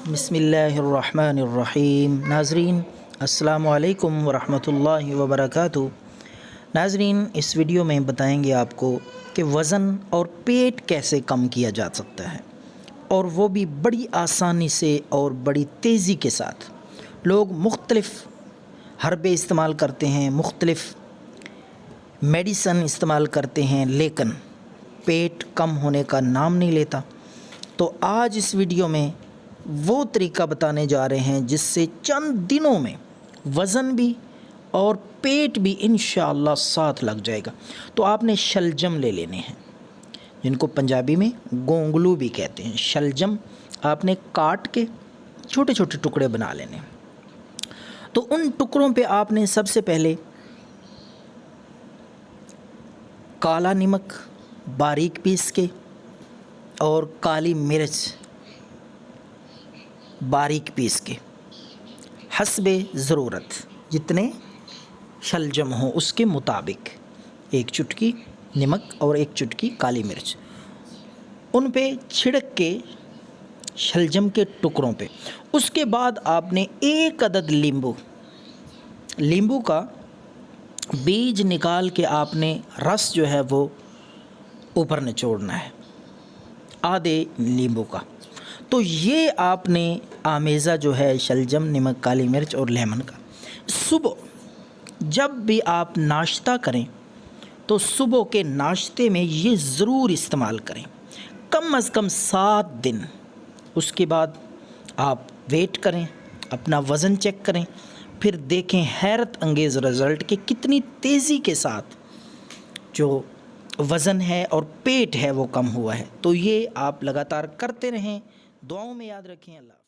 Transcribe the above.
बिस्मिल्लाहिर्रहमानिर्रहीम। नाज़रीन अस्सलामु अलैकुम वरहमतुल्लाहि वबरकातुहू। नाज़रीन, इस वीडियो में बताएंगे आपको कि वज़न और पेट कैसे कम किया जा सकता है, और वो भी बड़ी आसानी से और बड़ी तेज़ी के साथ। लोग मुख्तलिफ़ हर्बे इस्तेमाल करते हैं, मुख्तलिफ़ मेडिसन इस्तेमाल करते हैं, लेकिन पेट कम होने का नाम नहीं लेता। तो आज इस वीडियो में वो तरीका बताने जा रहे हैं जिससे चंद दिनों में वज़न भी और पेट भी इंशाअल्लाह साथ लग जाएगा। तो आपने शलजम ले लेने हैं, जिनको पंजाबी में गोंगलू भी कहते हैं। शलजम आपने काट के छोटे छोटे टुकड़े बना लेने। तो उन टुकड़ों पे आपने सबसे पहले काला नमक बारीक पीस के और काली मिर्च बारीक पीस के, हस्बे ज़रूरत जितने शलजम हो उसके मुताबिक, एक चुटकी नमक और एक चुटकी काली मिर्च, उन पे छिड़क के शलजम के टुकड़ों पे। उसके बाद आपने एक अदद नींबू का बीज निकाल के आपने रस जो है वो ऊपर निचोड़ना है, आधे नींबू का। तो ये आपने आमेज़ा जो है शलजम, नमक, काली मिर्च और लेमन का, सुबह जब भी आप नाश्ता करें तो सुबह के नाश्ते में ये ज़रूर इस्तेमाल करें, कम अज़ कम 7 दिन। उसके बाद आप वेट करें, अपना वज़न चेक करें, फिर देखें हैरत अंगेज़ रिज़ल्ट कि कितनी तेज़ी के साथ जो वज़न है और पेट है वो कम हुआ है। तो ये आप लगातार करते रहें, दुआओं में याद रखें। अल्लाह।